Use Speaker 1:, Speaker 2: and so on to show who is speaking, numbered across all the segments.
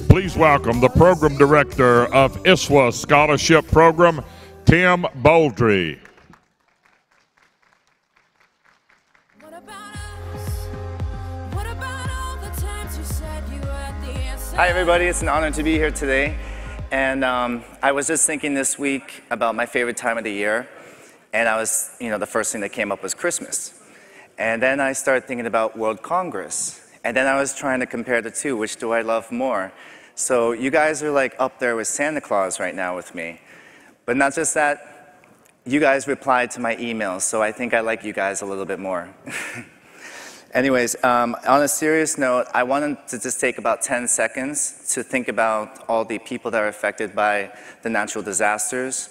Speaker 1: Please welcome the Program Director of ISWA Scholarship Program, Tim Bouldry.
Speaker 2: Hi everybody, it's an honor to be here today. And I was just thinking this week about my favorite time of the year. And the first thing that came up was Christmas. And then I started thinking about World Congress. And then I was trying to compare the two, which do I love more? So you guys are like up there with Santa Claus right now with me. But not just that, you guys replied to my emails, so I think I like you guys a little bit more. Anyways, on a serious note, I wanted to just take about 10 seconds to think about all the people that are affected by the natural disasters,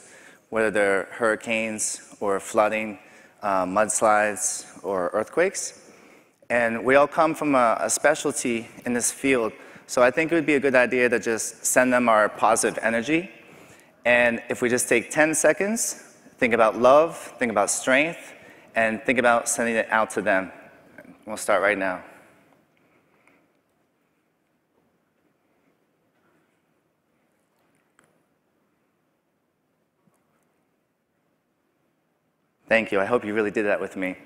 Speaker 2: whether they're hurricanes or flooding, mudslides or earthquakes. And we all come from a specialty in this field, so I think it would be a good idea to just send them our positive energy. And if we just take 10 seconds, think about love, think about strength, and think about sending it out to them. We'll start right now. Thank you. I hope you really did that with me.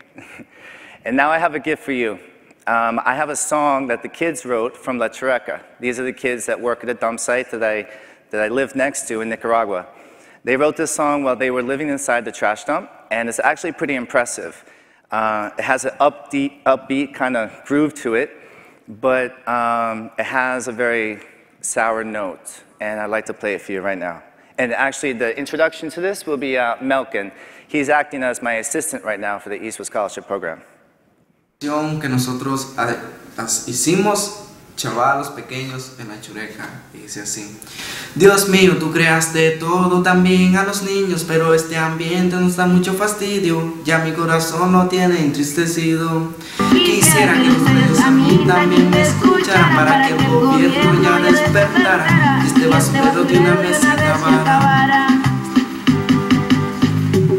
Speaker 2: And now I have a gift for you. I have a song that the kids wrote from La Chureca. These are the kids that work at a dump site that I live next to in Nicaragua. They wrote this song while they were living inside the trash dump, and it's actually pretty impressive. It has an upbeat kind of groove to it, but it has a very sour note, and I'd like to play it for you right now. And actually, the introduction to this will be Milken. He's acting as my assistant right now for the ISWA Scholarship Programme.
Speaker 3: Que nosotros hicimos chavalos pequeños en la Chureca, dice así: Dios mío, tú creaste todo, también a los niños, pero este ambiente nos da mucho fastidio, ya mi corazón lo tiene entristecido. Quisiera que ustedes a mí también me escucharan, para que el gobierno ya despertara, y este basurero de una vez se acabara.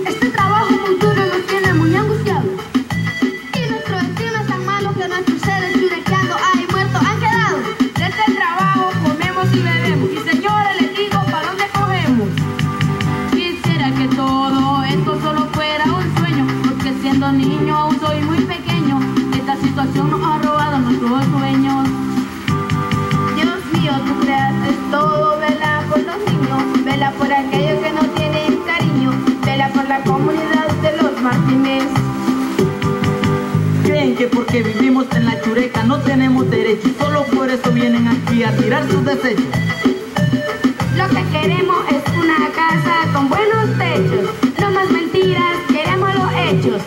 Speaker 4: Este trabajo muy duro nos tiene muy angustiados, y nuestro destino es tan malo que nuestros seres churequeando hay muertos han quedado. De este trabajo comemos y bebemos, y señores les digo, ¿para dónde cogemos? Quisiera que todo esto solo fuera un sueño, porque siendo niño aún soy muy pequeño. Esta situación nos ha robado nuestros sueños. Dios mío, tú creaste todo, vela por los niños, vela por aquellos que no tienen cariño, vela por la comunidad de los Martínez.
Speaker 5: Creen que porque vivimos en la Chureca no tenemos derecho, y solo por eso vienen aquí a tirar sus desechos.
Speaker 4: Lo que queremos es una casa con buenos techos, no más mentiras, queremos los hechos.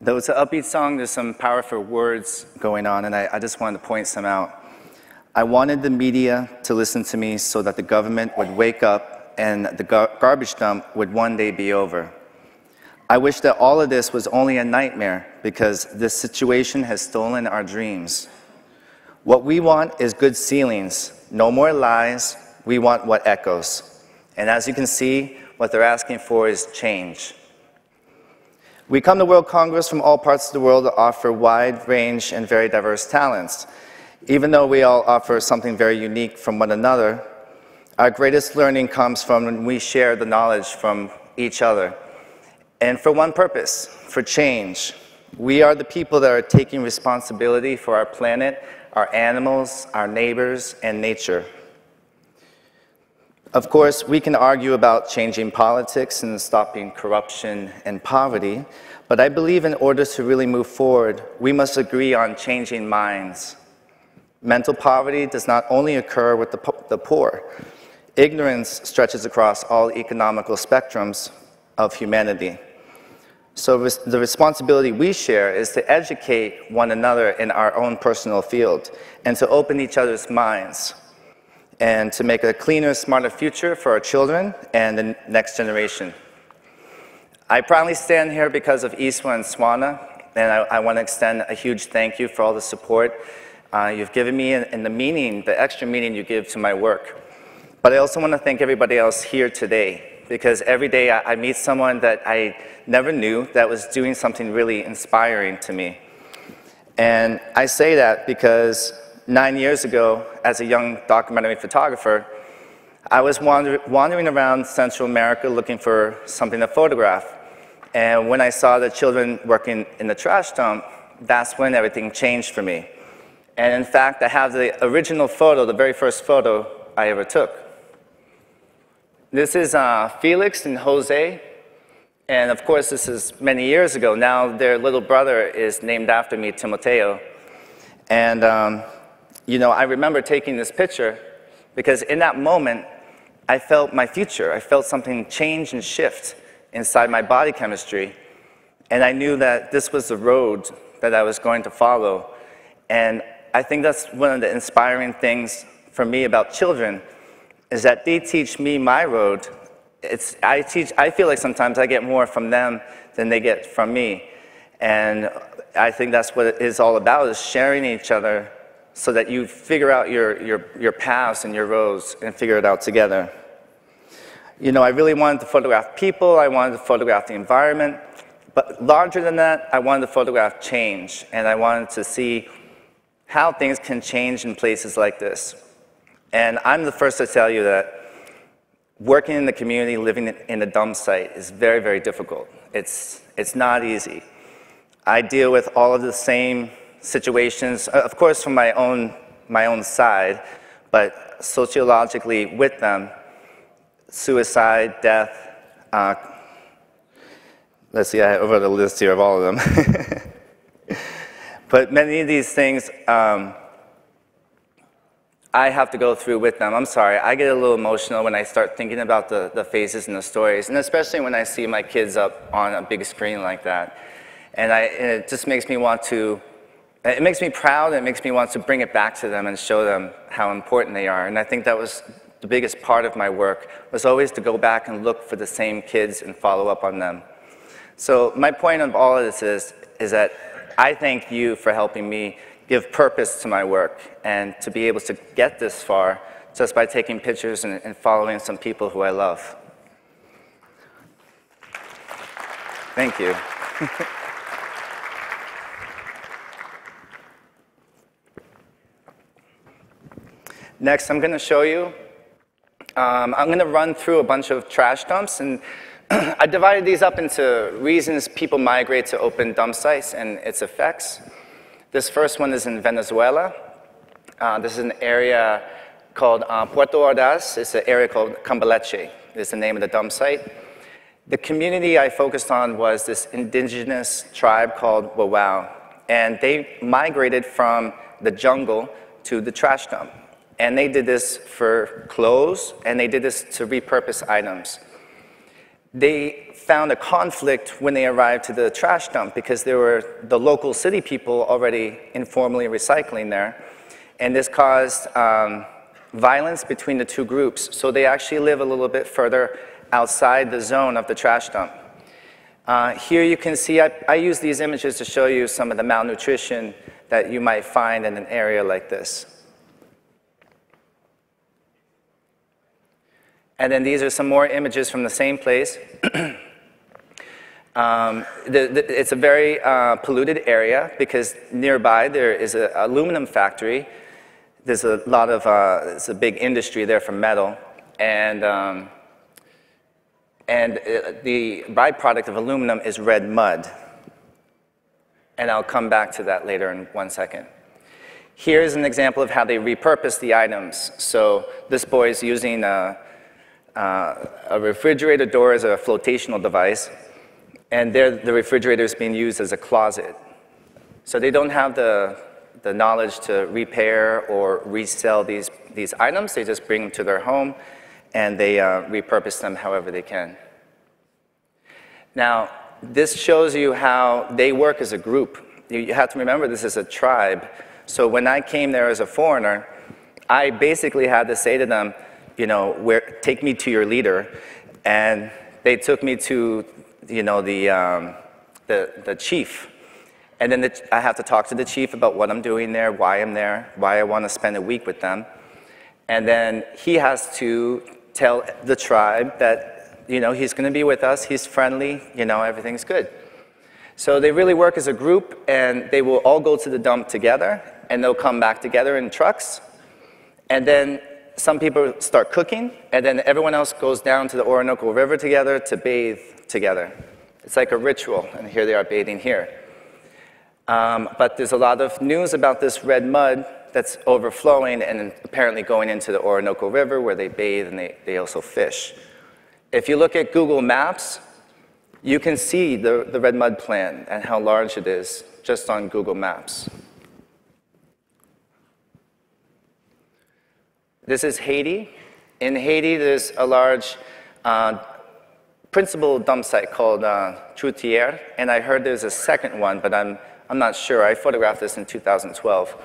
Speaker 2: Though it's an upbeat song, there's some powerful words going on, and I just wanted to point some out. I wanted the media to listen to me so that the government would wake up and the garbage dump would one day be over. I wish that all of this was only a nightmare, because this situation has stolen our dreams. What we want is good ceilings, no more lies. We want what echoes. And as you can see, what they're asking for is change. We come to World Congress from all parts of the world to offer wide range and very diverse talents. Even though we all offer something very unique from one another, our greatest learning comes from when we share the knowledge from each other. And for one purpose, for change. We are the people that are taking responsibility for our planet, our animals, our neighbors, and nature. Of course, we can argue about changing politics and stopping corruption and poverty, but I believe in order to really move forward, we must agree on changing minds. Mental poverty does not only occur with the poor. Ignorance stretches across all economical spectrums of humanity. So the responsibility we share is to educate one another in our own personal field and to open each other's minds, and to make a cleaner, smarter future for our children and the next generation. I proudly stand here because of ISWA and SWANA, and I want to extend a huge thank you for all the support you've given me and the extra meaning you give to my work. But I also want to thank everybody else here today, because every day I meet someone that I never knew that was doing something really inspiring to me. And I say that because 9 years ago, as a young documentary photographer, I was wandering around Central America looking for something to photograph. And when I saw the children working in the trash dump, that's when everything changed for me. And in fact, I have the original photo, the very first photo I ever took. This is Felix and Jose. And of course, this is many years ago. Now their little brother is named after me, Timoteo. And you know, I remember taking this picture because in that moment, I felt my future. I felt something change and shift inside my body chemistry. And I knew that this was the road that I was going to follow. And I think that's one of the inspiring things for me about children, is that they teach me my road. I feel like sometimes I get more from them than they get from me. And I think that's what it is all about, is sharing each other so that you figure out your paths and your roads and figure it out together. You know, I really wanted to photograph people, I wanted to photograph the environment, but larger than that, I wanted to photograph change, and I wanted to see how things can change in places like this. And I'm the first to tell you that working in the community, living in a dump site is very, very difficult. It's not easy. I deal with all of the same situations, of course from my own side, but sociologically with them. Suicide, death, let's see, I wrote a list here of all of them. But many of these things I have to go through with them. I'm sorry, I get a little emotional when I start thinking about the faces and the stories, and especially when I see my kids up on a big screen like that. And it just makes me want to, it makes me proud, and it makes me want to bring it back to them and show them how important they are. And I think that was the biggest part of my work, was always to go back and look for the same kids and follow up on them. So my point of all of this is that I thank you for helping me give purpose to my work and to be able to get this far just by taking pictures and following some people who I love. Thank you. Next, I'm going to show you, I'm going to run through a bunch of trash dumps, and I divided these up into reasons people migrate to open dump sites and its effects. This first one is in Venezuela. This is an area called Puerto Ordaz. It's an area called Cambalache, is the name of the dump site. The community I focused on was this indigenous tribe called Wawau, and they migrated from the jungle to the trash dump. And they did this for clothes, and they did this to repurpose items. They found a conflict when they arrived to the trash dump because there were the local city people already informally recycling there. And this caused violence between the two groups. So they actually live a little bit further outside the zone of the trash dump. Here you can see, I use these images to show you some of the malnutrition that you might find in an area like this. And then these are some more images from the same place. It's a very polluted area because nearby there is an aluminum factory. There's a lot of, it's a big industry there for metal. And the byproduct of aluminum is red mud. And I'll come back to that later in 1 second. Here's an example of how they repurpose the items. So this boy is using a refrigerator door as a flotational device, and there the refrigerator is being used as a closet. So they don't have the knowledge to repair or resell these items. They just bring them to their home, and they repurpose them however they can. Now, this shows you how they work as a group. You have to remember this is a tribe. So when I came there as a foreigner, I basically had to say to them, you know, take me to your leader, and they took me to, you know, the chief, and then I have to talk to the chief about what I'm doing there, why I'm there, why I want to spend a week with them, and then he has to tell the tribe that you know, he's going to be with us, he's friendly, you know, everything's good. So they really work as a group, and they will all go to the dump together, and they'll come back together in trucks. And then some people start cooking, and then everyone else goes down to the Orinoco River together to bathe together. It's like a ritual, and here they are bathing here. But there's a lot of news about this red mud that's overflowing and apparently going into the Orinoco River where they bathe and they also fish. If you look at Google Maps, you can see the red mud plant and how large it is just on Google Maps. This is Haiti. In Haiti, there's a large principal dump site called Troutière, and I heard there's a second one, but I'm not sure. I photographed this in 2012.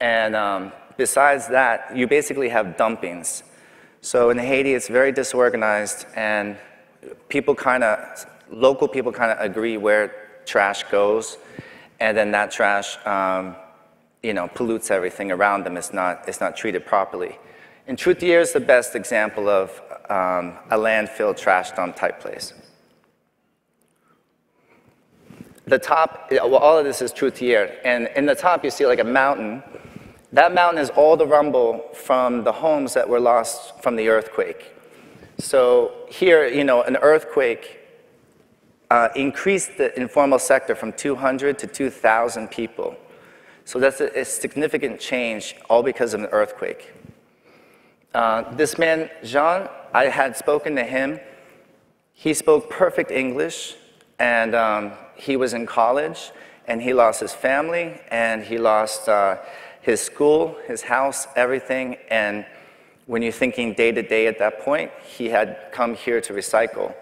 Speaker 2: And besides that, you basically have dumpings. So in Haiti, it's very disorganized, and local people kind of agree where trash goes, and then that trash, you know, pollutes everything around them. It's not treated properly. And Troutière is the best example of a landfill trash dump type place. The top, well, all of this is Troutière, and in the top you see like a mountain. That mountain is all the rubble from the homes that were lost from the earthquake. So here, you know, an earthquake increased the informal sector from 200 to 2,000 people. So that's a significant change, all because of an earthquake. This man, Jean, I had spoken to him. He spoke perfect English, and he was in college, and he lost his family, and he lost his school, his house, everything. And when you're thinking day to day at that point, he had come here to recycle.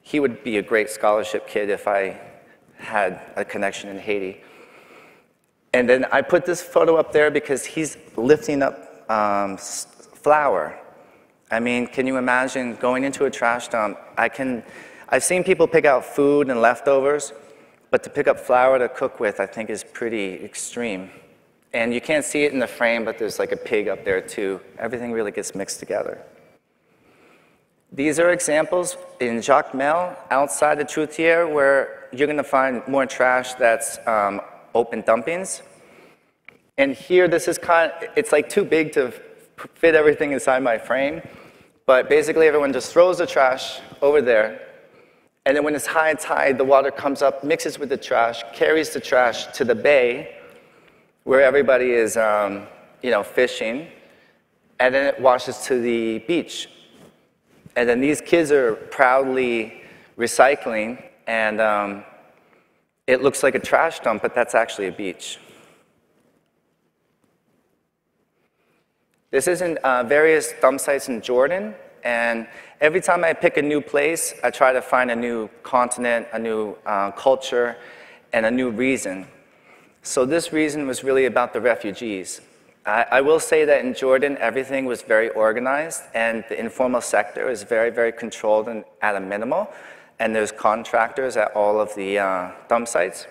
Speaker 2: He would be a great scholarship kid if I had a connection in Haiti. And then I put this photo up there because he's lifting up flour. I mean, can you imagine going into a trash dump? I've seen people pick out food and leftovers, but to pick up flour to cook with, I think is pretty extreme. And you can't see it in the frame, but there's like a pig up there too. Everything really gets mixed together. These are examples in Jacmel, outside of Troutière, where you're going to find more trash that's open dumpings. And here, this is it's like too big to fit everything inside my frame. But basically, everyone just throws the trash over there. And then when it's high tide, the water comes up, mixes with the trash, carries the trash to the bay, where everybody is you know, fishing. And then it washes to the beach. And then these kids are proudly recycling, and it looks like a trash dump, but that's actually a beach. This is in various dump sites in Jordan, and every time I pick a new place, I try to find a new continent, a new culture, and a new reason. So this reason was really about the refugees. I will say that in Jordan, everything was very organized, and the informal sector is very, very controlled and at a minimal, and there's contractors at all of the dump sites.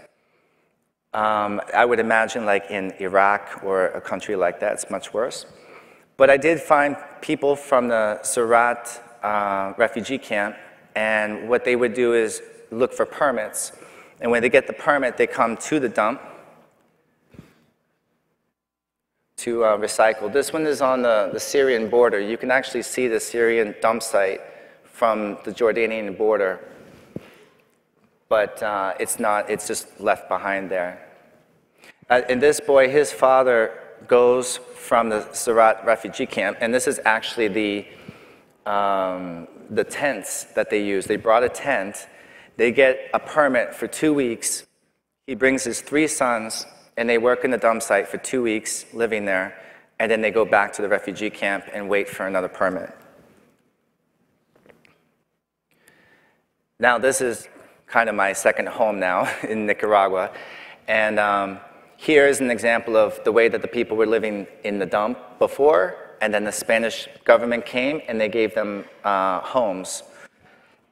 Speaker 2: I would imagine like in Iraq or a country like that, it's much worse. But I did find people from the Surat refugee camp, and what they would do is look for permits. And when they get the permit, they come to the dump to recycle. This one is on the Syrian border. You can actually see the Syrian dump site from the Jordanian border, but it's just left behind there. And this boy, his father goes from the Surat refugee camp, and this is actually the tents that they use. They brought a tent. They get a permit for 2 weeks. He brings his 3 sons, and they work in the dump site for 2 weeks, living there, and then they go back to the refugee camp and wait for another permit. Now, this is kind of my second home now in Nicaragua, and here is an example of the way that the people were living in the dump before, and then the Spanish government came and they gave them homes.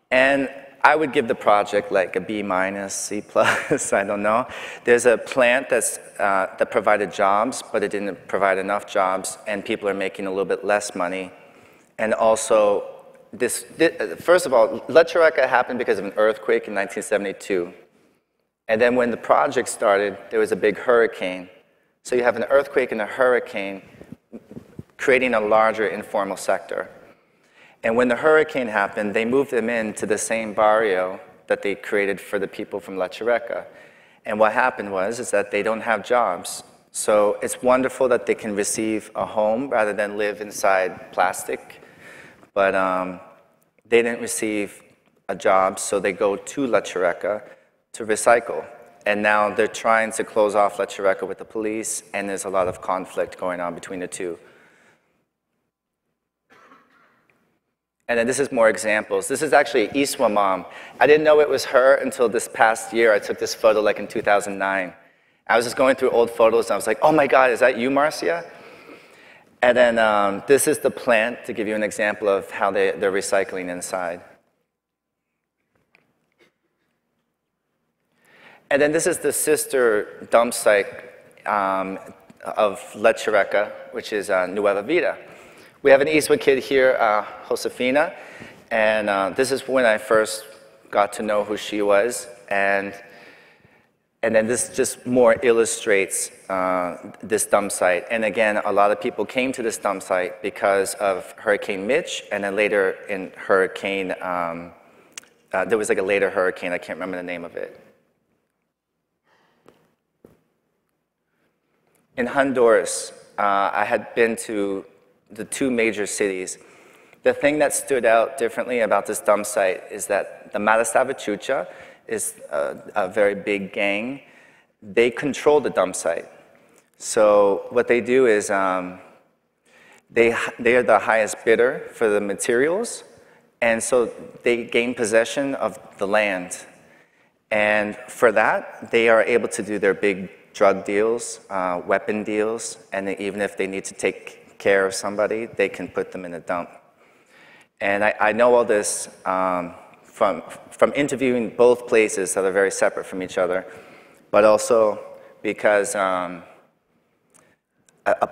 Speaker 2: And I would give the project like a B-, C+, I don't know. There's a plant that provided jobs, but it didn't provide enough jobs, and people are making a little bit less money. And also, first of all, La Chureka happened because of an earthquake in 1972. And then when the project started, there was a big hurricane. So you have an earthquake and a hurricane creating a larger informal sector. And when the hurricane happened, they moved them into the same barrio that they created for the people from La Chureka. And what happened is that they don't have jobs. So it's wonderful that they can receive a home rather than live inside plastic. But they didn't receive a job, so they go to La Chureka to recycle. And now they're trying to close off La Chureka with the police, and there's a lot of conflict going on between the two. And then this is more examples. This is actually ISWA mom. I didn't know it was her until this past year. I took this photo like in 2009. I was just going through old photos, and I was like, oh my God, is that you, Marcia? And then this is the plant, to give you an example of how they're recycling inside. And then this is the sister dump site of La Chureka, which is Nueva Vida. We have an ISWA kid here, Josefina, and this is when I first got to know who she was. And then this just more illustrates this dump site. And again, a lot of people came to this dump site because of Hurricane Mitch, and then later in Hurricane, there was like a later hurricane, I can't remember the name of it. In Honduras, I had been to the two major cities. The thing that stood out differently about this dump site is that the Mata Salvatrucha is a very big gang. They control the dump site. So what they do is they are the highest bidder for the materials, and so they gain possession of the land. And for that, they are able to do their big drug deals, weapon deals, and even if they need to take care of somebody, they can put them in a dump. And I know all this from interviewing both places that are very separate from each other, but also because a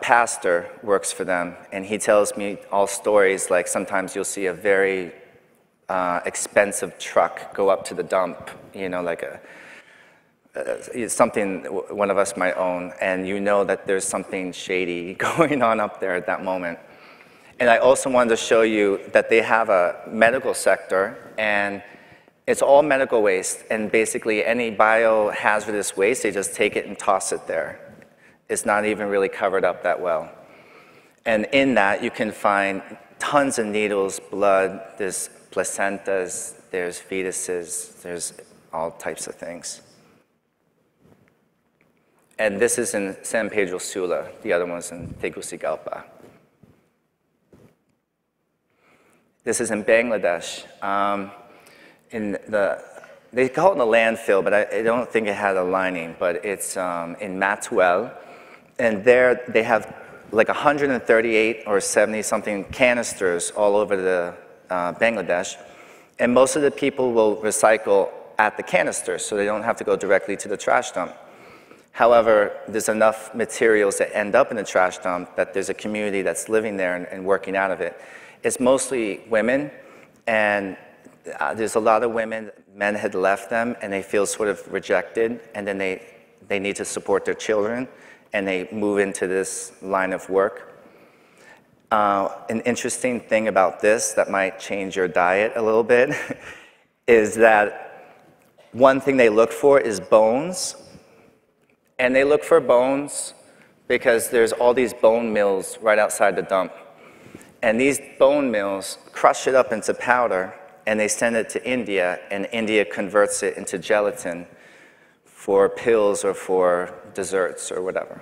Speaker 2: pastor works for them, and he tells me all stories, like sometimes you'll see a very expensive truck go up to the dump, you know, like something one of us might own, and you know that there's something shady going on up there at that moment. And I also wanted to show you that they have a medical sector, and it's all medical waste, and basically any biohazardous waste, they just take it and toss it there. It's not even really covered up that well. And in that, you can find tons of needles, blood, there's placentas, there's fetuses, there's all types of things. And this is in San Pedro Sula. The other one's in Tegucigalpa. This is in Bangladesh. They call it the landfill, but I don't think it had a lining, but it's in Matuel. And there they have like 138 or 70-something canisters all over the Bangladesh. And most of the people will recycle at the canisters, so they don't have to go directly to the trash dump. However, there's enough materials that end up in the trash dump that there's a community that's living there and working out of it. It's mostly women, and there's a lot of women, men had left them, and they feel sort of rejected, and then they need to support their children, and they move into this line of work. An interesting thing about this that might change your diet a little bit is that one thing they look for is bones. And they look for bones because there's all these bone mills right outside the dump. And these bone mills crush it up into powder, and they send it to India, and India converts it into gelatin for pills or for desserts or whatever.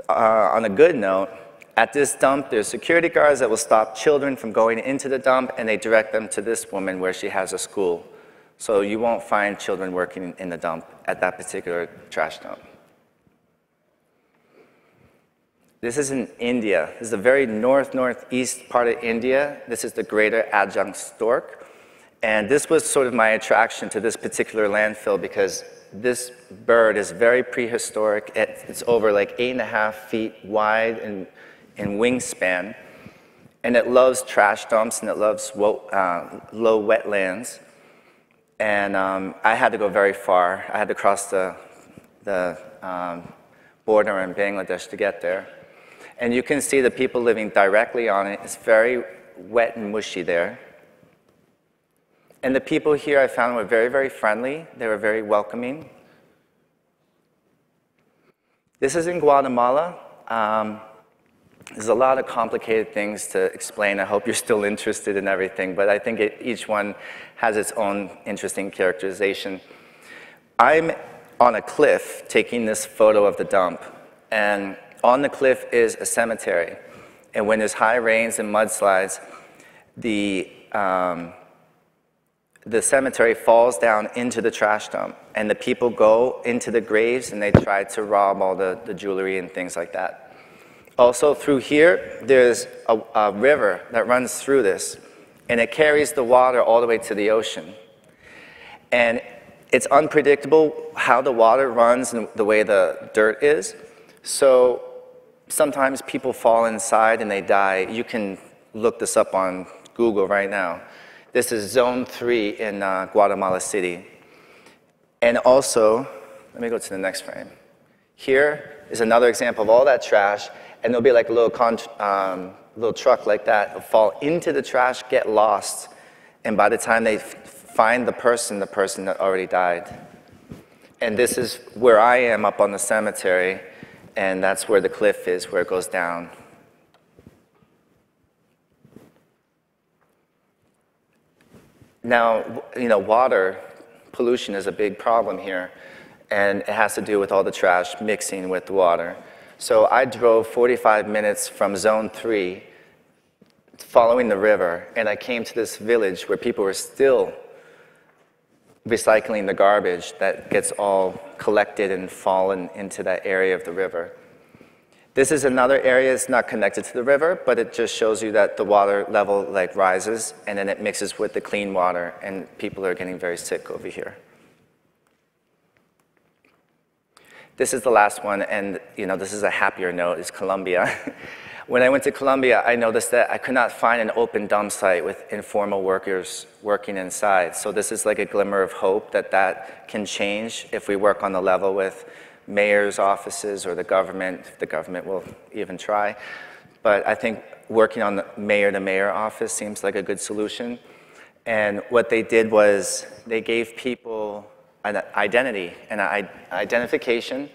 Speaker 2: On a good note, at this dump, there's security guards that will stop children from going into the dump, and they direct them to this woman where she has a school. So you won't find children working in the dump at that particular trash dump. This is in India. This is the very northeast part of India. This is the greater adjunct stork. And this was sort of my attraction to this particular landfill because this bird is very prehistoric. It's over like 8.5 feet wide in wingspan. And it loves trash dumps, and it loves low wetlands. And I had to go very far. I had to cross the border in Bangladesh to get there. And you can see the people living directly on it. It's very wet and mushy there. And the people here I found were very, very friendly. They were very welcoming. This is in Guatemala. There's a lot of complicated things to explain. I hope you're still interested in everything, but I think each one has its own interesting characterization. I'm on a cliff taking this photo of the dump, and on the cliff is a cemetery. And when there's high rains and mudslides, the cemetery falls down into the trash dump, and the people go into the graves and they try to rob all the jewelry and things like that. Also through here, there's a river that runs through this, and it carries the water all the way to the ocean. And it's unpredictable how the water runs and the way the dirt is. So sometimes people fall inside and they die. You can look this up on Google right now. This is Zone 3 in Guatemala City. And also, let me go to the next frame. Here is another example of all that trash, and there'll be like a little truck like that. It'll fall into the trash, get lost, and by the time they find the person that already died. And this is where I am up on the cemetery, and that's where the cliff is, where it goes down. Now, you know, water pollution is a big problem here, and it has to do with all the trash mixing with the water. So I drove 45 minutes from Zone 3, following the river, and I came to this village where people were still recycling the garbage that gets all collected and fallen into that area of the river. This is another area that's not connected to the river, but it just shows you that the water level like rises, and then it mixes with the clean water, and people are getting very sick over here. This is the last one, and you know, this is a happier note, is Colombia. When I went to Colombia, I noticed that I could not find an open dump site with informal workers working inside. So this is like a glimmer of hope that that can change if we work on the level with mayor's offices or the government, if the government will even try. But I think working on the mayor-to-mayor office seems like a good solution. And what they did was they gave people an identity, an identification,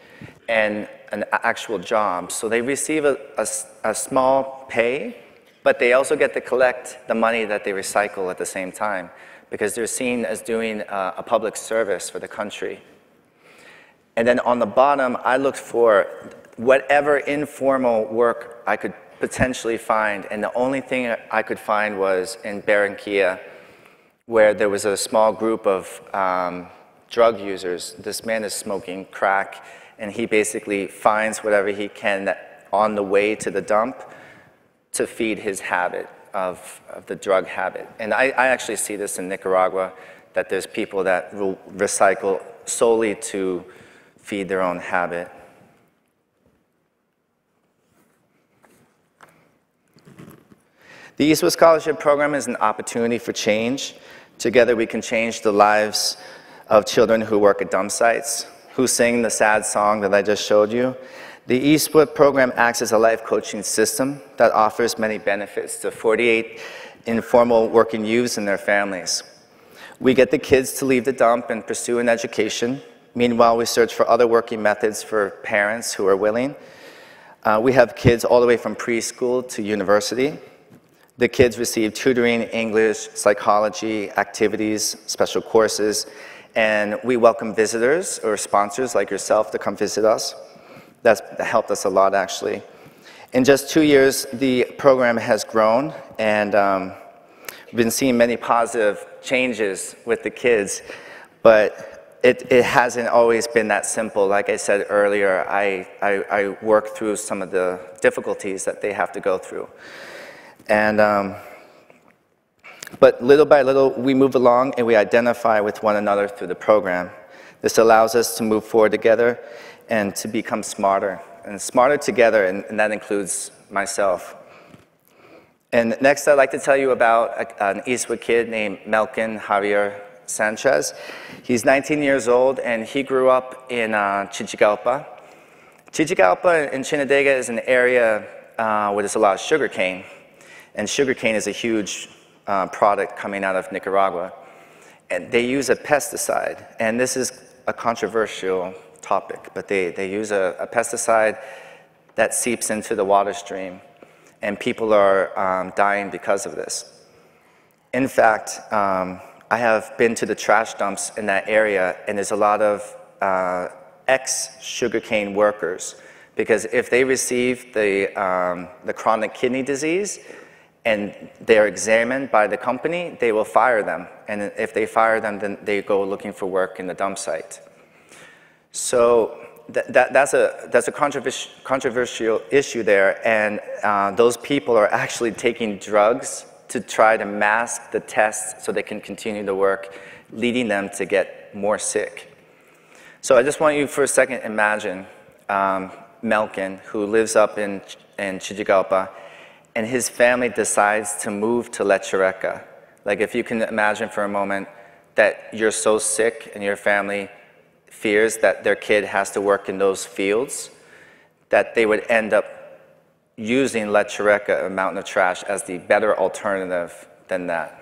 Speaker 2: and an actual job. So they receive a small pay, but they also get to collect the money that they recycle at the same time, because they're seen as doing a public service for the country. And then on the bottom, I looked for whatever informal work I could potentially find, and the only thing I could find was in Barranquilla, where there was a small group of drug users. This man is smoking crack, and he basically finds whatever he can on the way to the dump to feed his habit of the drug habit. And I actually see this in Nicaragua, that there's people that will recycle solely to feed their own habit. The ISWA Scholarship Program is an opportunity for change. Together we can change the lives of children who work at dump sites, who sing the sad song that I just showed you. The ISWA program acts as a life coaching system that offers many benefits to 48 informal working youths and their families. We get the kids to leave the dump and pursue an education. Meanwhile, we search for other working methods for parents who are willing. We have kids all the way from preschool to university. The kids receive tutoring, English, psychology, activities, special courses, and we welcome visitors or sponsors like yourself to come visit us. That helped us a lot, actually. In just 2 years, the program has grown, and we've been seeing many positive changes with the kids, but it hasn't always been that simple. Like I said earlier, I work through some of the difficulties that they have to go through. And but little by little, we move along and we identify with one another through the program. This allows us to move forward together and to become smarter, and smarter together, and that includes myself. And next, I'd like to tell you about an ISWA kid named Milken Javier Sanchez. He's 19 years old, and he grew up in Chichigalpa. Chichigalpa in Chinandega is an area where there's a lot of sugarcane, and sugarcane is a huge product coming out of Nicaragua. And they use a pesticide, and this is a controversial topic, but they use a pesticide that seeps into the water stream, and people are dying because of this. In fact, I have been to the trash dumps in that area, and there's a lot of ex-sugarcane workers, because if they receive the chronic kidney disease and they're examined by the company, they will fire them. And if they fire them, then they go looking for work in the dump site. So that's a controversial issue there, and those people are actually taking drugs to try to mask the tests so they can continue to work, leading them to get more sick. So I just want you for a second imagine Milken, who lives up in Chichigalpa, and his family decides to move to La Chureca. Like, if you can imagine for a moment that you're so sick and your family fears that their kid has to work in those fields, that they would end up using La Chureca, a mountain of trash, as the better alternative than that.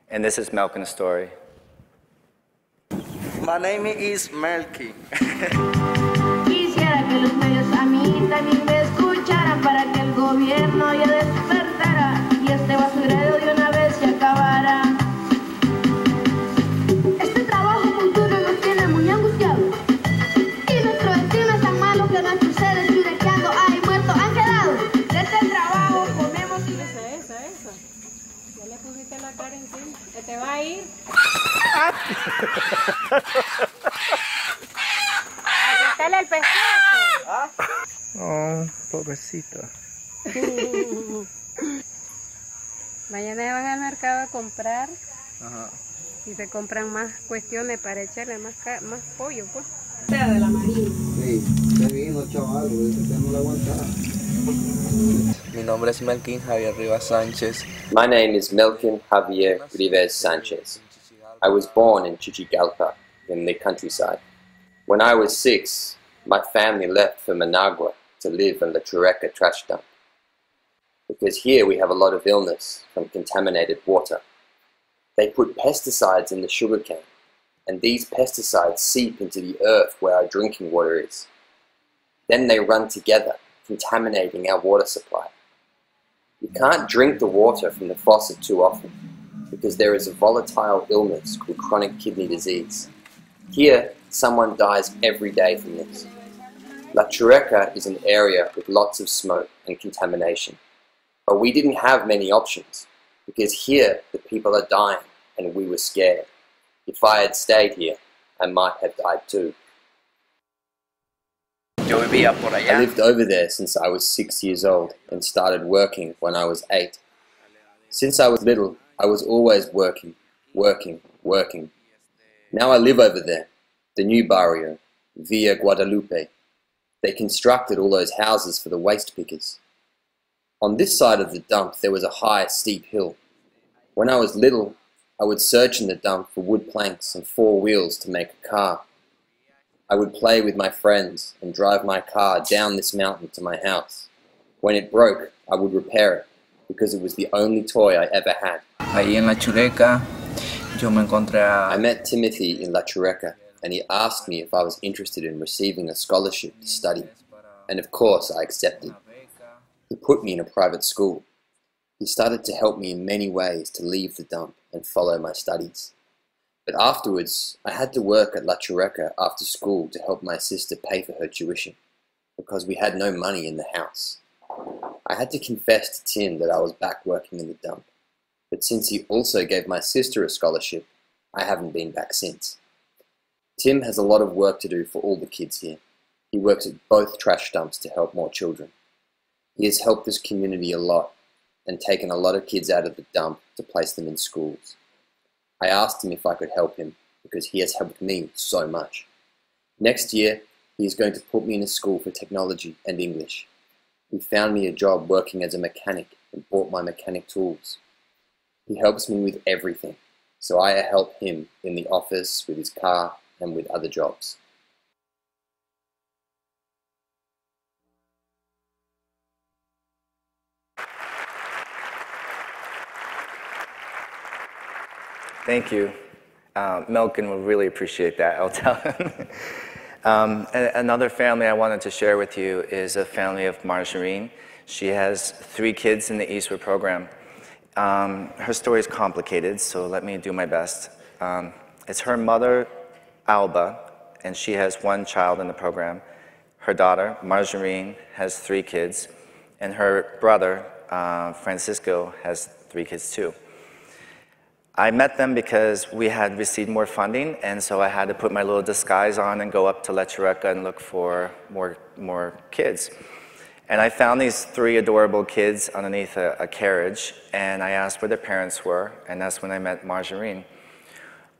Speaker 2: And this is Milken's story.
Speaker 6: My name is Milken.
Speaker 4: Quisiera que los medios a mí también me escucharan para que el gobierno ya despertara y este basurero de una vez se acabara. Este trabajo muy duro nos tiene muy angustiados y nuestro destino es tan malo que nuestros seres churequeando hay muertos han quedado. De este trabajo comemos y...
Speaker 7: Esa. Ya le pusiste la cara encima. Que te va a ir. Dale el pescado.
Speaker 3: Oh, pobrecito.
Speaker 7: Mañana van al mercado a comprar.
Speaker 3: Ajá.
Speaker 7: Y se compran más cuestiones para echarle más pollo, pues. Sea de la marina.
Speaker 6: Sí, se vino, chaval, usted no lo aguantaba.
Speaker 3: Mi nombre es Milken Javier Sanchez.
Speaker 8: My name is Milken Javier Rivas Sanchez. I was born in Chichigalpa, in the countryside. When I was 6, my family left for Managua to live in the Chureca trash dump. Because here we have a lot of illness from contaminated water. They put pesticides in the sugarcane, and these pesticides seep into the earth where our drinking water is. Then they run together, contaminating our water supply. You can't drink the water from the faucet too often, because there is a volatile illness called chronic kidney disease. Here, someone dies every day from this. La Chureca is an area with lots of smoke and contamination. But we didn't have many options, because here the people are dying and we were scared. If I had stayed here, I might have died too. I lived over there since I was 6 years old and started working when I was 8. Since I was little, I was always working. Now I live over there, the new barrio, Villa Guadalupe. They constructed all those houses for the waste pickers. On this side of the dump there was a high, steep hill. When I was little, I would search in the dump for wood planks and 4 wheels to make a car. I would play with my friends and drive my car down this mountain to my house. When it broke, I would repair it, because it was the only toy I ever had.
Speaker 3: Ahí en La Chureca, yo me encontré
Speaker 8: I met Timothy in La Chureca, and he asked me if I was interested in receiving a scholarship to study, and of course I accepted. He put me in a private school. He started to help me in many ways to leave the dump and follow my studies. But afterwards, I had to work at La Chureca after school to help my sister pay for her tuition, because we had no money in the house. I had to confess to Tim that I was back working in the dump, but since he also gave my sister a scholarship, I haven't been back since. Tim has a lot of work to do for all the kids here. He works at both trash dumps to help more children. He has helped this community a lot and taken a lot of kids out of the dump to place them in schools. I asked him if I could help him because he has helped me so much. Next year, he is going to put me in a school for technology and English. He found me a job working as a mechanic and bought my mechanic tools. He helps me with everything, so I help him in the office, with his car, and with other jobs.
Speaker 2: Thank you. Milken will really appreciate that, I'll tell him. Another family I wanted to share with you is a family of Margarine. She has 3 kids in the ISWA program. Her story is complicated, so let me do my best. It's her mother, Alba, and she has 1 child in the program. Her daughter, Margarine, has 3 kids, and her brother, Francisco, has 3 kids too. I met them because we had received more funding, and so I had to put my little disguise on and go up to La Chureca and look for more kids. And I found these 3 adorable kids underneath a carriage, and I asked where their parents were, and that's when I met Margarine.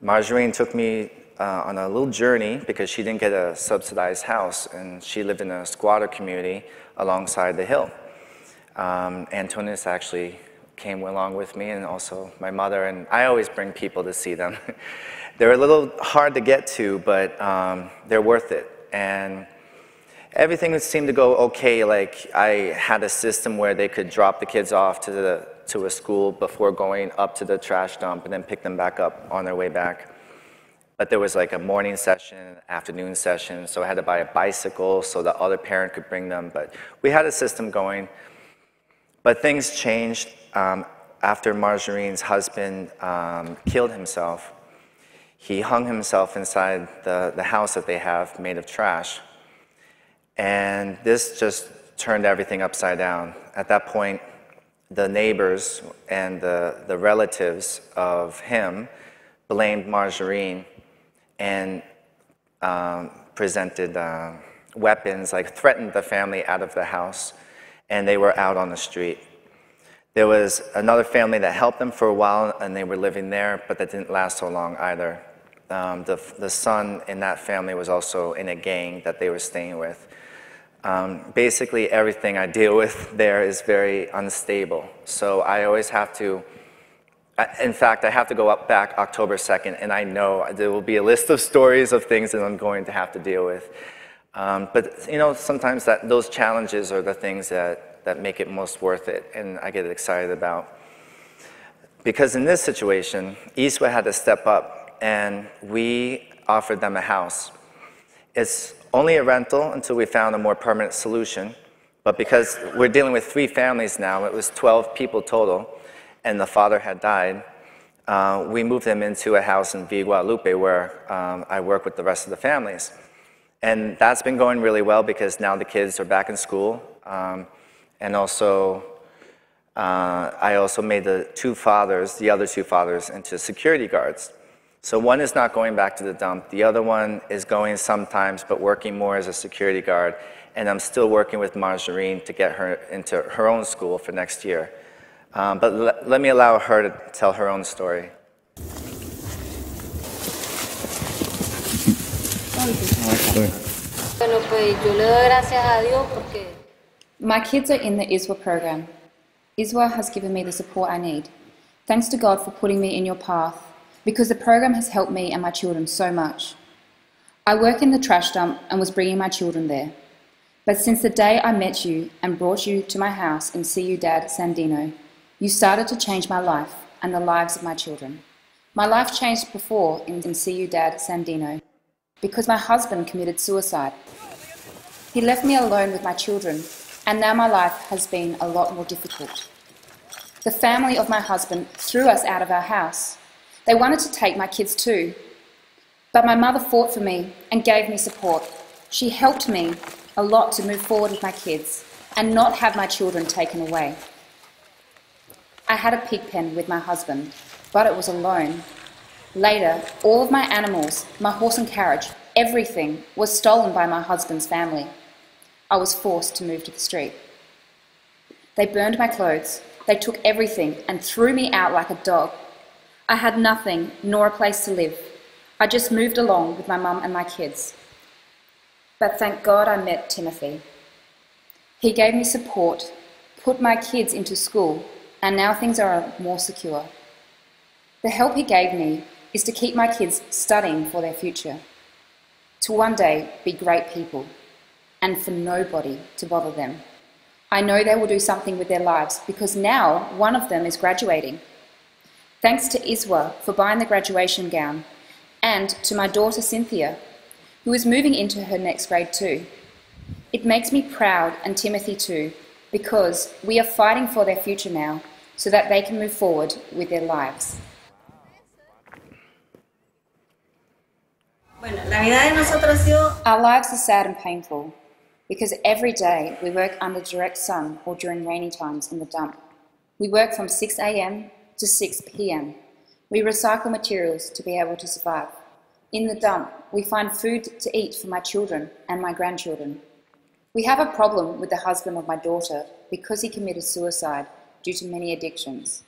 Speaker 2: Margarine took me on a little journey because she didn't get a subsidized house, and she lived in a squatter community alongside the hill. Antonis actually came along with me, and also my mother, and I always bring people to see them. They're a little hard to get to, but they're worth it. And everything seemed to go okay. Like, I had a system where they could drop the kids off to a school before going up to the trash dump and then pick them back up on their way back. But there was like a morning session, afternoon session, so I had to buy a bicycle so the other parent could bring them. But we had a system going. But things changed after Margarine's husband killed himself. He hung himself inside the house that they have made of trash. And this just turned everything upside down. At that point, the neighbors and the relatives of him blamed Margarine and presented weapons, like threatened the family out of the house, and they were out on the street. There was another family that helped them for a while, and they were living there, but that didn't last so long either. The son in that family was also in a gang that they were staying with. Basically, everything I deal with there is very unstable. So I always have to, in fact, I have to go back October 2nd, and I know there will be a list of stories of things that I'm going to have to deal with. But you know, sometimes those challenges are the things that make it most worth it, and I get excited about. Because in this situation, ISWA had to step up, and we offered them a house. It's only a rental until we found a more permanent solution, but because we're dealing with 3 families now, it was 12 people total, and the father had died, we moved them into a house in Villa Guadalupe where I work with the rest of the families. And that's been going really well because now the kids are back in school, and also I also made the other two fathers into security guards. So one is not going back to the dump. The other one is going sometimes, but working more as a security guard. And I'm still working with Margarine to get her into her own school for next year. But let me allow her to tell her own story.
Speaker 9: My kids are in the ISWA program. ISWA has given me the support I need. Thanks to God for putting me in your path, because the program has helped me and my children so much. I work in the trash dump and was bringing my children there. But since the day I met you and brought you to my house in Ciudad Sandino, you started to change my life and the lives of my children. My life changed before in Ciudad Sandino because my husband committed suicide. He left me alone with my children, and now my life has been a lot more difficult. The family of my husband threw us out of our house. They wanted to take my kids too. But my mother fought for me and gave me support. She helped me a lot to move forward with my kids and not have my children taken away. I had a pig pen with my husband, but it was alone. Later, all of my animals, my horse and carriage, everything was stolen by my husband's family. I was forced to move to the street. They burned my clothes, they took everything and threw me out like a dog. I had nothing, nor a place to live. I just moved along with my mum and my kids. But thank God I met Timothy. He gave me support, put my kids into school, and now things are more secure. The help he gave me is to keep my kids studying for their future, to one day be great people, and for nobody to bother them. I know they will do something with their lives because now one of them is graduating. Thanks to ISWA for buying the graduation gown, and to my daughter Cynthia, who is moving into her next grade too. It makes me proud, and Timothy too, because we are fighting for their future now so that they can move forward with their lives. Our lives are sad and painful because every day we work under direct sun or during rainy times in the dump. We work from 6 a.m. to 6 p.m. We recycle materials to be able to survive. In the dump, we find food to eat for my children and my grandchildren. We have a problem with the husband of my daughter because he committed suicide due to many addictions.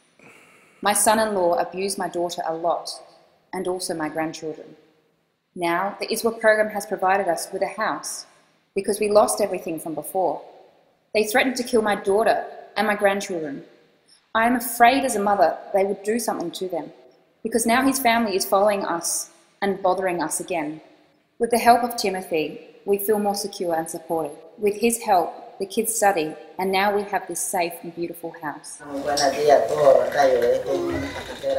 Speaker 9: My son-in-law abused my daughter a lot, and also my grandchildren. Now, the ISWA program has provided us with a house because we lost everything from before. They threatened to kill my daughter and my grandchildren. I am afraid as a mother they would do something to them because now his family is following us and bothering us again. With the help of Timothy, we feel more secure and supported. With his help, the kids study, and now we have this safe and beautiful house.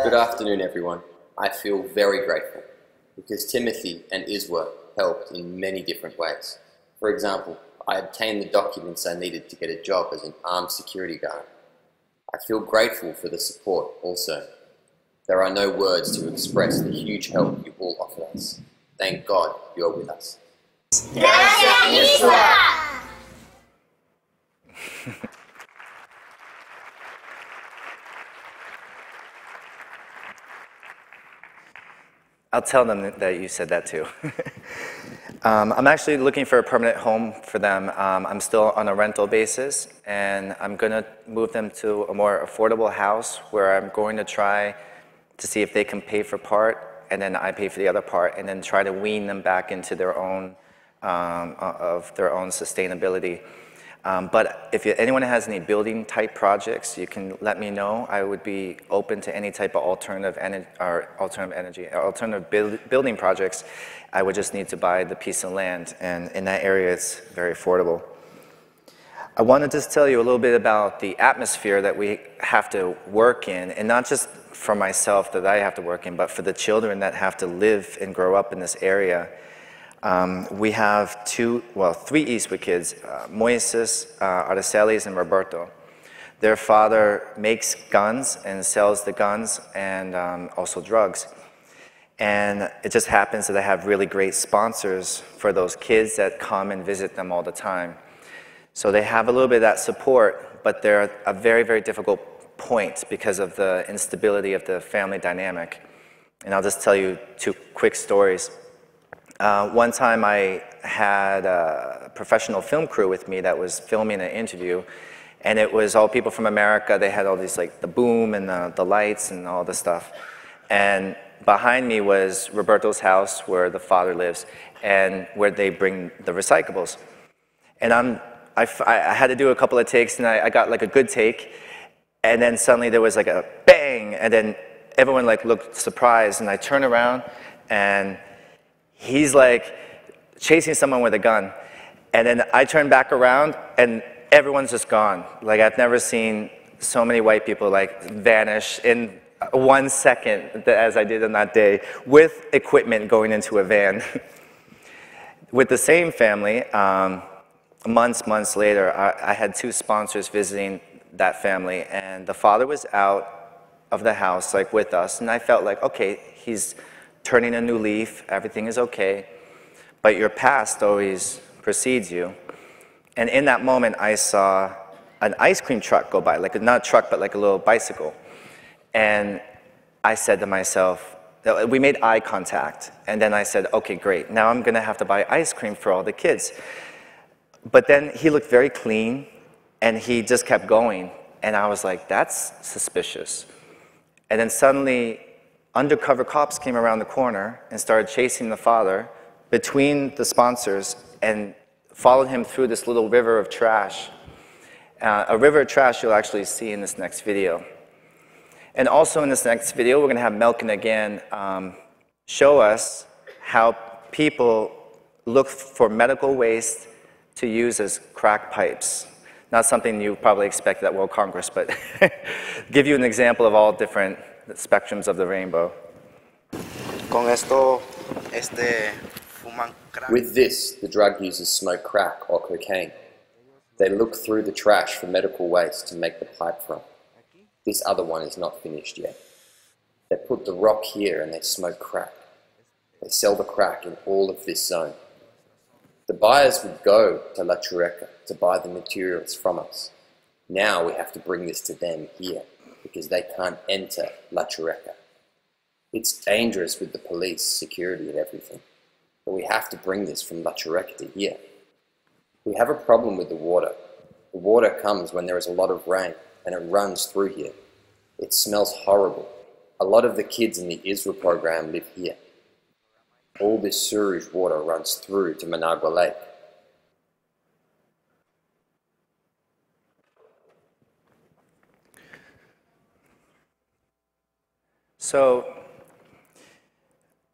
Speaker 8: Good afternoon, everyone. I feel very grateful because Timothy and ISWA helped in many different ways. For example, I obtained the documents I needed to get a job as an armed security guard. I feel grateful for the support also. There are no words to express the huge help you all offered us. Thank God you're with us.
Speaker 4: Gracias, ISWA!
Speaker 2: I'll tell them that you said that too. I'm actually looking for a permanent home for them. I'm still on a rental basis, and I'm going to move them to a more affordable house where I'm going to try to see if they can pay for part, and then I pay for the other part, and then try to wean them back into their own, sustainability. But if anyone has any building type projects, you can let me know. I would be open to any type of alternative building projects. I would just need to buy the piece of land, and in that area it's very affordable. I want to just tell you a little bit about the atmosphere that we have to work in, and not just for myself that I have to work in, but for the children that have to live and grow up in this area. We have three ISWA kids, Moises, Araceli, and Roberto. Their father makes guns and sells the guns and also drugs. And it just happens that they have really great sponsors for those kids that come and visit them all the time. So they have a little bit of that support, but they're at a very, very difficult point because of the instability of the family dynamic. And I'll just tell you two quick stories. One time I had a professional film crew with me that was filming an interview, and it was all people from America. They had all these, like, the boom and the lights and all this stuff. And behind me was Roberto's house where the father lives and where they bring the recyclables. And I had to do a couple of takes, and I got like a good take, and then suddenly there was like a bang, and then everyone like looked surprised, and I turn around and he's like chasing someone with a gun, and then I turn back around and everyone's just gone. Like, I've never seen so many white people like vanish in 1 second as I did on that day with equipment going into a van. With the same family, months later, I had two sponsors visiting that family, and the father was out of the house like with us, and I felt like, okay, he's turning a new leaf, everything is okay, but your past always precedes you. And in that moment, I saw an ice cream truck go by, like not a truck, but like a little bicycle. And I said to myself, we made eye contact, and then I said, okay, great, now I'm gonna have to buy ice cream for all the kids. But then he looked very clean, and he just kept going, and I was like, that's suspicious. And then suddenly, undercover cops came around the corner and started chasing the father between the sponsors and followed him through this little river of trash. A river of trash you'll actually see in this next video. And also in this next video, we're going to have Milken again show us how people look for medical waste to use as crack pipes. Not something you probably expected at World Congress, but give you an example of all different spectrums of the rainbow.
Speaker 8: With this, the drug users smoke crack or cocaine. They look through the trash for medical waste to make the pipe from. This other one is not finished yet. They put the rock here and they smoke crack. They sell the crack in all of this zone. The buyers would go to La Chureca to buy the materials from us. Now we have to bring this to them here because they can't enter La Chureca. It's dangerous with the police, security and everything, but we have to bring this from La Chureca to here. We have a problem with the water. The water comes when there is a lot of rain and it runs through here. It smells horrible. A lot of the kids in the ISWA program live here. All this sewage water runs through to Managua Lake.
Speaker 2: So,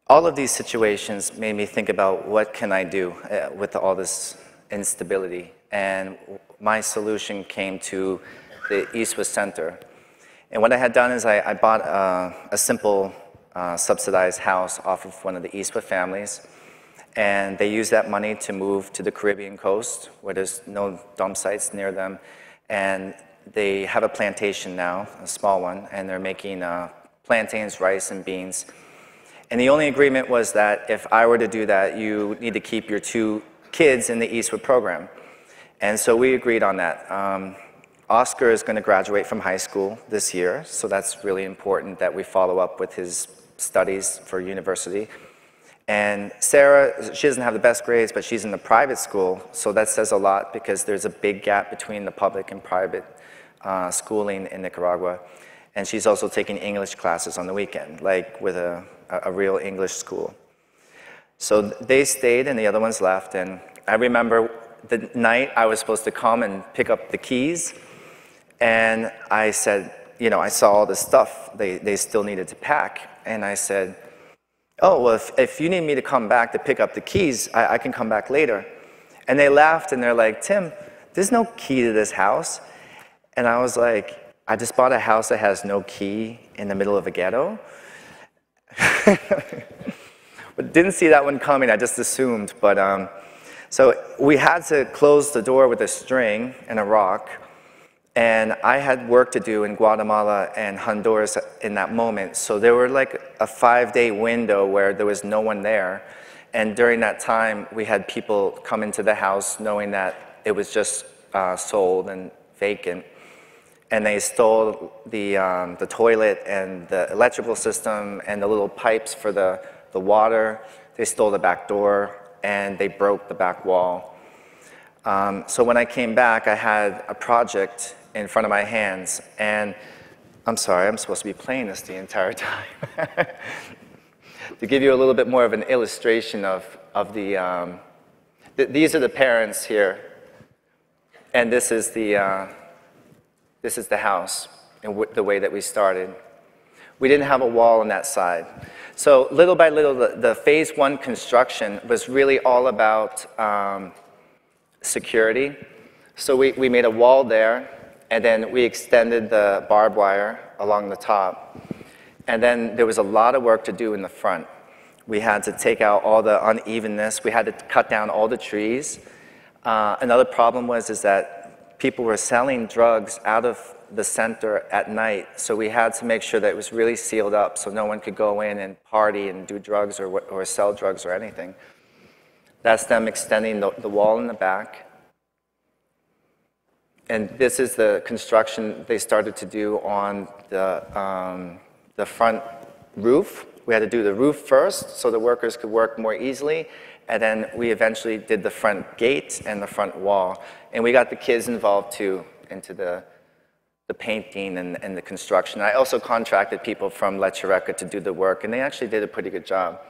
Speaker 2: all of these situations made me think about what can I do with all this instability. And my solution came to the ISWA Centre. And what I had done is I bought a simple subsidized house off of one of the ISWA families. And they used that money to move to the Caribbean coast where there's no dump sites near them. And they have a plantation now, a small one, and they're making plantains, rice, and beans. And the only agreement was that if I were to do that, you need to keep your 2 kids in the ISWA program. And so we agreed on that. Oscar is going to graduate from high school this year, so that's really important that we follow up with his studies for university. And Sarah, she doesn't have the best grades, but she's in the private school, so that says a lot because there's a big gap between the public and private schooling in Nicaragua. And she's also taking English classes on the weekend, like with a real English school. So they stayed and the other ones left, and I remember the night I was supposed to come and pick up the keys, and I said, you know, I saw all this stuff they still needed to pack, and I said, oh, well, if you need me to come back to pick up the keys, I can come back later. And they laughed, and they're like, Tim, there's no key to this house. And I was like, I just bought a house that has no key in the middle of a ghetto. But didn't see that one coming, I just assumed. But so we had to close the door with a string and a rock. And I had work to do in Guatemala and Honduras in that moment. So there were like a 5-day window where there was no one there. And during that time, we had people come into the house knowing that it was just sold and vacant. And they stole the toilet and the electrical system and the little pipes for the water. They stole the back door and they broke the back wall. So when I came back, I had a project in front of my hands, and I'm sorry, I'm supposed to be playing this the entire time. To give you a little bit more of an illustration of the, these are the parents here, and this is the house and the way that we started. We didn't have a wall on that side. So little by little, the phase 1 construction was really all about security. So we made a wall there, and then we extended the barbed wire along the top. And then there was a lot of work to do in the front. We had to take out all the unevenness. We had to cut down all the trees. Another problem is that people were selling drugs out of the center at night, so we had to make sure that it was really sealed up so no one could go in and party and do drugs or sell drugs or anything. That's them extending the wall in the back. And this is the construction they started to do on the front roof. We had to do the roof first so the workers could work more easily, and then we eventually did the front gate and the front wall. And we got the kids involved too into the painting and the construction. I also contracted people from La Chureca to do the work, and they actually did a pretty good job.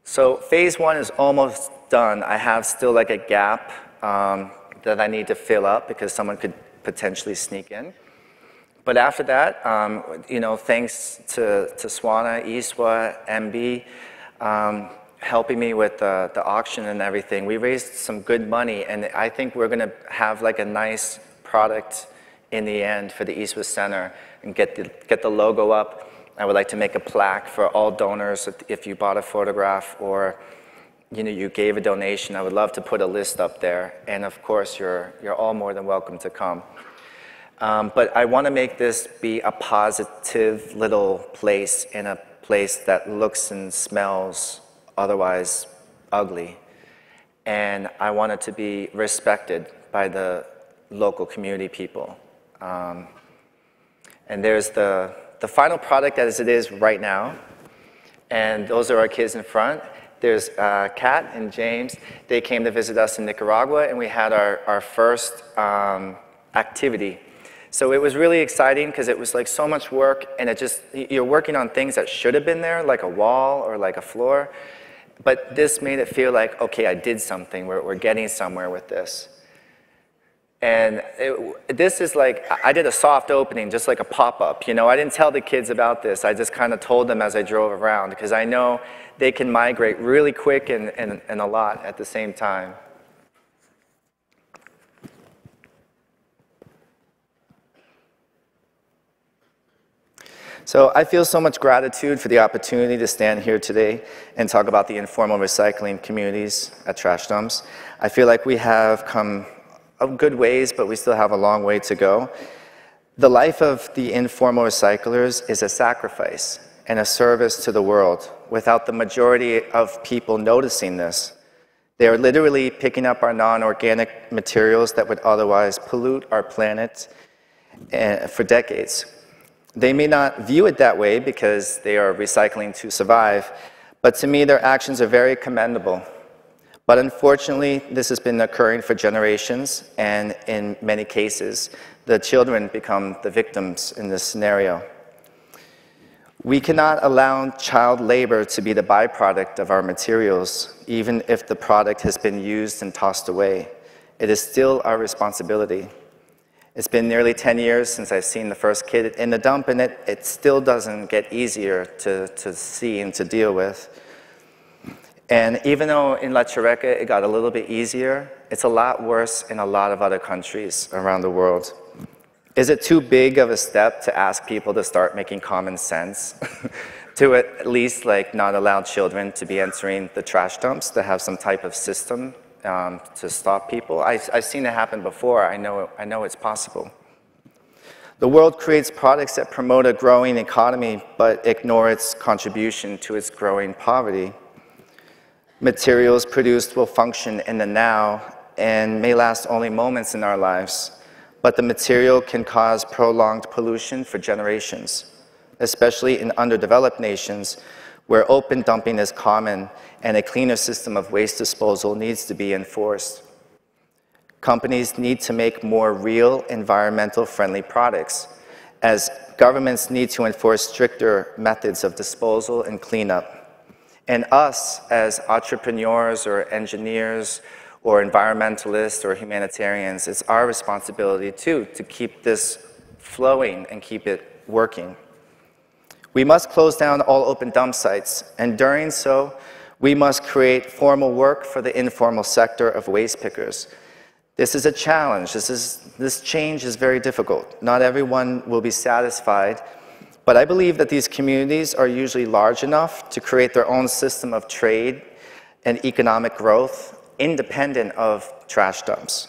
Speaker 2: So phase 1 is almost done. I have still like a gap that I need to fill up because someone could potentially sneak in. But after that, you know, thanks to SWANA, ISWA, MB, helping me with the auction and everything, we raised some good money, and I think we're going to have like a nice product in the end for the ISWA Centre and get the logo up. I would like to make a plaque for all donors if you bought a photograph or you know, you gave a donation. I would love to put a list up there, and of course you're all more than welcome to come. But I want to make this be a positive little place, in a place that looks and smells otherwise ugly. And I want it to be respected by the local community people. And there's the final product as it is right now. And those are our kids in front. There's Kat and James. They came to visit us in Nicaragua, and we had our first activity. So it was really exciting because it was like so much work, and it just, you're working on things that should have been there, like a wall or like a floor. But this made it feel like, okay, I did something. We're getting somewhere with this. And this is like, I did a soft opening, just like a pop-up. You know, I didn't tell the kids about this. I just kind of told them as I drove around, because I know they can migrate really quick and a lot at the same time. So I feel so much gratitude for the opportunity to stand here today and talk about the informal recycling communities at trash dumps. I feel like we have come a good ways, but we still have a long way to go. The life of the informal recyclers is a sacrifice and a service to the world without the majority of people noticing this. They are literally picking up our non-organic materials that would otherwise pollute our planet for decades. They may not view it that way because they are recycling to survive, but to me their actions are very commendable. But unfortunately, this has been occurring for generations, and in many cases, the children become the victims in this scenario. We cannot allow child labor to be the byproduct of our materials, even if the product has been used and tossed away. It is still our responsibility. It's been nearly 10 years since I've seen the first kid in the dump, and it still doesn't get easier to see and to deal with. And even though in La Chureca it got a little bit easier, it's a lot worse in a lot of other countries around the world. Is it too big of a step to ask people to start making common sense? To at least like not allow children to be entering the trash dumps, to have some type of system to stop people? I've seen it happen before. I know it's possible. The world creates products that promote a growing economy, but ignore its contribution to its growing poverty. Materials produced will function in the now and may last only moments in our lives, but the material can cause prolonged pollution for generations, especially in underdeveloped nations where open dumping is common and a cleaner system of waste disposal needs to be enforced. Companies need to make more real environmental friendly products, as governments need to enforce stricter methods of disposal and cleanup. And us as entrepreneurs or engineers or environmentalists or humanitarians, it's our responsibility too to keep this flowing and keep it working. We must close down all open dump sites, and during so, we must create formal work for the informal sector of waste pickers. This is a challenge. This change is very difficult. Not everyone will be satisfied, but I believe that these communities are usually large enough to create their own system of trade and economic growth independent of trash dumps.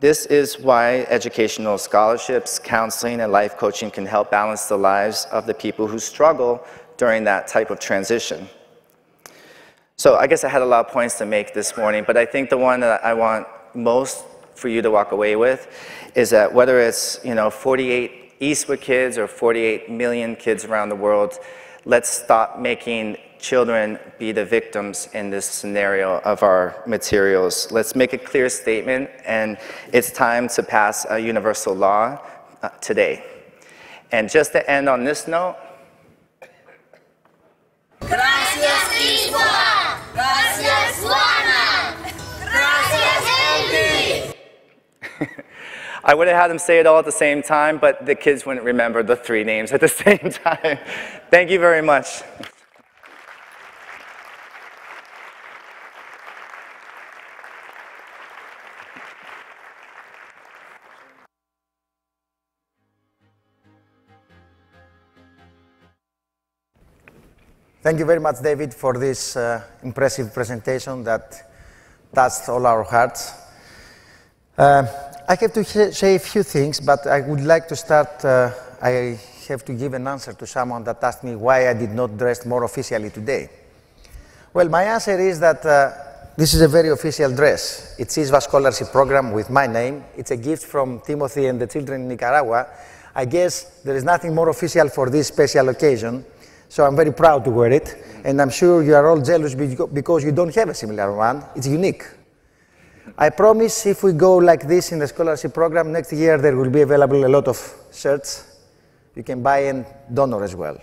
Speaker 2: This is why educational scholarships, counseling, and life coaching can help balance the lives of the people who struggle during that type of transition. So I guess I had a lot of points to make this morning, but I think the one that I want most for you to walk away with is that whether it's 48 ISWA kids or 48 million kids around the world, let's stop making children be the victims in this scenario of our materials. Let's make a clear statement, and it's time to pass a universal law today. And just to end on this note,
Speaker 10: Gracias ISWA! Gracias SWANA! Gracias MB!
Speaker 2: I would have had them say it all at the same time, but the kids wouldn't remember the 3 names at the same time. Thank you very much.
Speaker 10: Thank you very much, David, for this impressive presentation that touched all our hearts. I have to say a few things, but I would like to start. I have to give an answer to someone that asked me why I did not dress more officially today. Well, my answer is that this is a very official dress. It's ISWA Scholarship Programme with my name. It's a gift from Timothy and the children in Nicaragua. I guess there is nothing more official for this special occasion. So I'm very proud to wear it, and I'm sure you are all jealous because you don't have a similar one. It's unique. I promise if we go like this in the scholarship program, next year there will be available a lot of shirts you can buy and donor as well.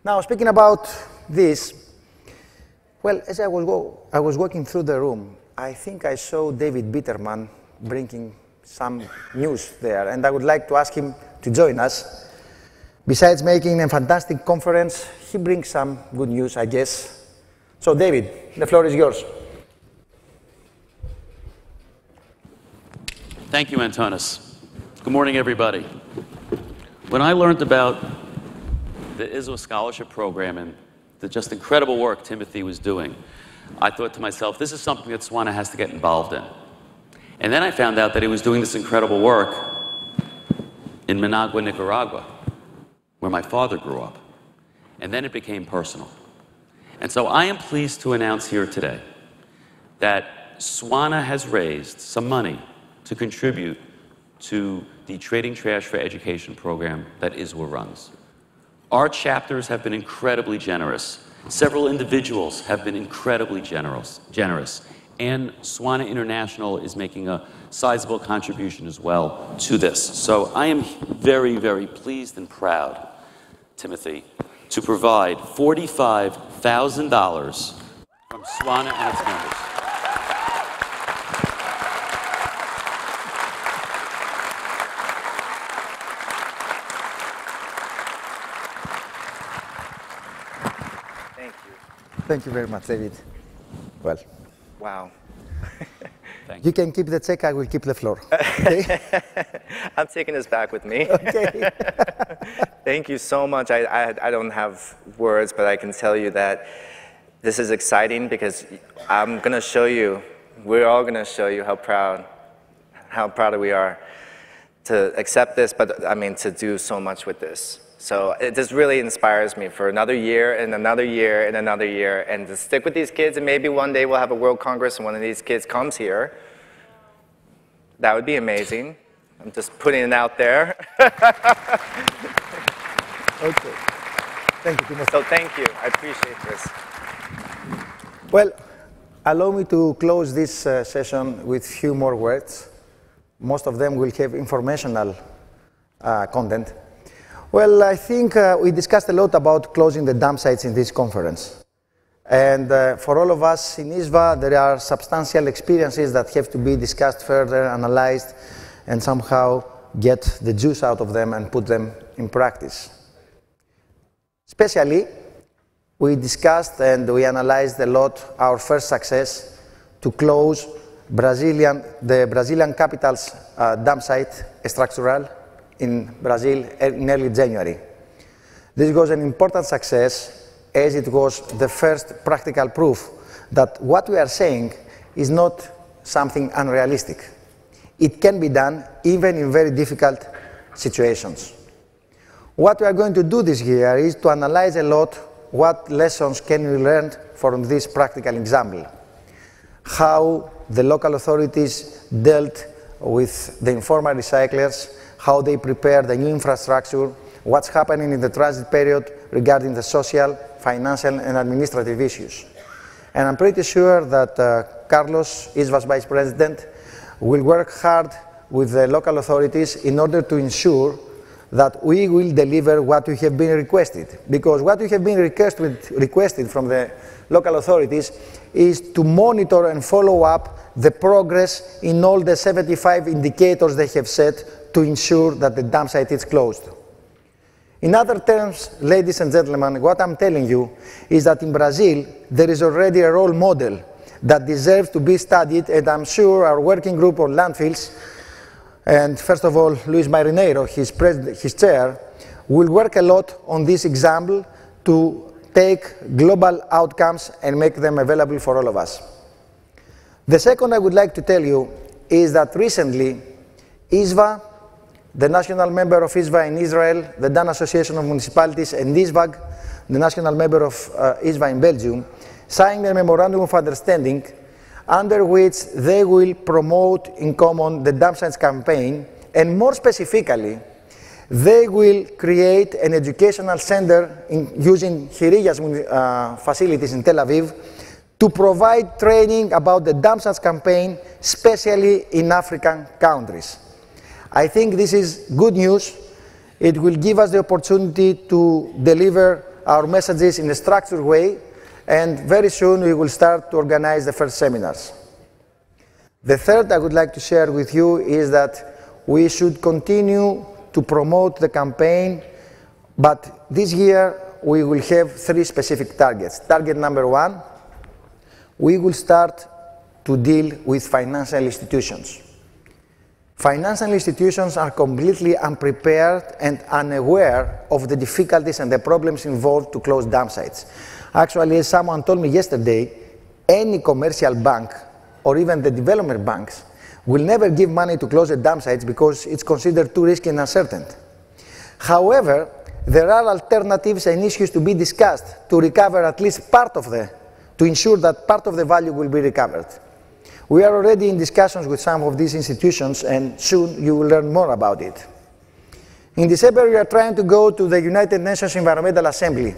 Speaker 10: Now, speaking about this, well, as I was walking through the room, I think I saw David Biderman bringing some news there, and I would like to ask him to join us. Besides making a fantastic conference, he brings some good news, I guess. So, David, the floor is yours.
Speaker 11: Thank you, Antonis. Good morning, everybody. When I learned about the ISWA Scholarship Program and the just incredible work Timothy was doing, I thought to myself, this is something that SWANA has to get involved in. And then I found out that he was doing this incredible work in Managua, Nicaragua, where my father grew up. And then it became personal. And so I am pleased to announce here today that SWANA has raised some money to contribute to the Trading Trash for Education program that ISWA runs. Our chapters have been incredibly generous. Several individuals have been incredibly generous. And SWANA International is making a sizable contribution as well to this. So I am very, very pleased and proud, Timothy, to provide $45,000 from SWANA and its members.
Speaker 2: Thank you.
Speaker 10: Thank you very much, David. Well.
Speaker 2: Wow.
Speaker 10: You can keep the check, I will keep the floor. Okay?
Speaker 2: I'm taking this back with me.
Speaker 10: Okay.
Speaker 2: Thank you so much. I don't have words, but I can tell you that this is exciting because I'm going to show you, we're all going to show you how proud we are to accept this, but I mean to do so much with this. So it just really inspires me for another year and another year and another year, and to stick with these kids, and maybe one day we'll have a World Congress and one of these kids comes here. That would be amazing. I'm just putting it out there.
Speaker 10: Okay. Thank you, Timothy.
Speaker 2: So thank you. I appreciate this.
Speaker 10: Well, allow me to close this session with a few more words. Most of them will have informational content. Well, I think we discussed a lot about closing the dump sites in this conference. And for all of us in ISWA, there are substantial experiences that have to be discussed further, analyzed, and somehow get the juice out of them and put them in practice. Especially, we discussed and we analyzed a lot our first success to close the Brazilian capital's dump site, Structural, in Brazil in early January. This was an important success as it was the first practical proof that what we are saying is not something unrealistic. It can be done even in very difficult situations. What we are going to do this year is to analyze a lot what lessons can we learn from this practical example. How the local authorities dealt with the informal recyclers, how they prepare the new infrastructure, what's happening in the transit period regarding the social, financial, and administrative issues. And I'm pretty sure that Carlos, ISWA's Vice President, will work hard with the local authorities in order to ensure that we will deliver what we have been requested. Because what we have been requested from the local authorities is to monitor and follow up the progress in all the 75 indicators they have set to ensure that the dump site is closed. In other terms, ladies and gentlemen, what I'm telling you is that in Brazil, there is already a role model that deserves to be studied, and I'm sure our working group on landfills, and first of all, Luis Marineiro, his chair, will work a lot on this example to take global outcomes and make them available for all of us. The second I would like to tell you is that recently, ISWA, the national member of ISWA in Israel, the Dutch Association of Municipalities, and ISWAG, the national member of ISWA in Belgium, signed a memorandum of understanding under which they will promote in common the Dumpsites campaign, and more specifically, they will create an educational center using Hiriya's facilities in Tel Aviv to provide training about the Dumpsites campaign, especially in African countries. I think this is good news. It will give us the opportunity to deliver our messages in a structured way, and very soon we will start to organize the first seminars. The third I would like to share with you is that we should continue to promote the campaign, but this year we will have 3 specific targets. Target number 1, we will start to deal with financial institutions. Financial institutions are completely unprepared and unaware of the difficulties and the problems involved to close dump sites. Actually, as someone told me yesterday, any commercial bank or even the development banks will never give money to close the dump sites because it's considered too risky and uncertain. However, there are alternatives and issues to be discussed to recover at least part of to ensure that part of the value will be recovered. We are already in discussions with some of these institutions, and soon you will learn more about it. In December, we are trying to go to the United Nations Environmental Assembly.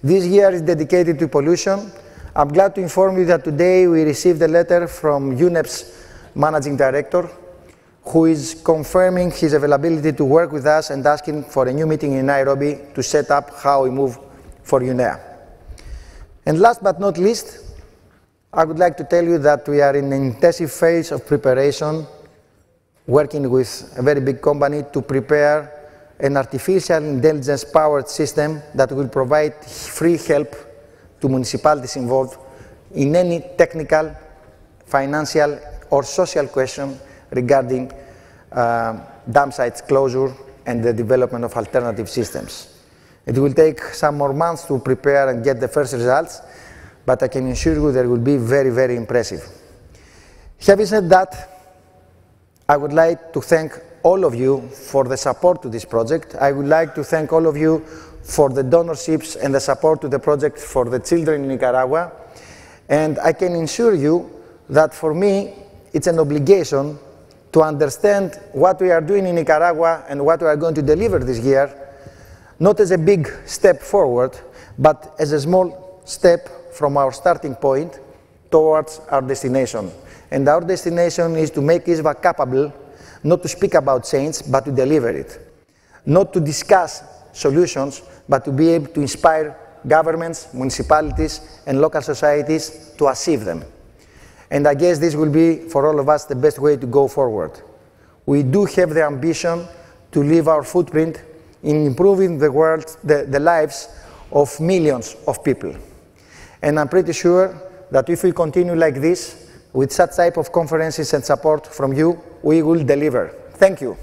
Speaker 10: This year is dedicated to pollution. I'm glad to inform you that today we received a letter from UNEP's managing director, who is confirming his availability to work with us and asking for a new meeting in Nairobi to set up how we move for UNEA. And last but not least, I would like to tell you that we are in an intensive phase of preparation, working with a very big company to prepare an artificial intelligence-powered system that will provide free help to municipalities involved in any technical, financial, or social question regarding dump sites closure and the development of alternative systems. It will take some more months to prepare and get the first results, but I can assure you they will be very, very impressive. Having said that, I would like to thank all of you for the support to this project. I would like to thank all of you for the donorships and the support to the project for the children in Nicaragua. And I can assure you that for me, it's an obligation to understand what we are doing in Nicaragua and what we are going to deliver this year, not as a big step forward, but as a small step from our starting point towards our destination. And our destination is to make ISWA capable not to speak about change, but to deliver it. Not to discuss solutions, but to be able to inspire governments, municipalities, and local societies to achieve them. And I guess this will be, for all of us, the best way to go forward. We do have the ambition to leave our footprint in improving the world, the lives of millions of people. And I'm pretty sure that if we continue like this, with such type of conferences and support from you, we will deliver. Thank you.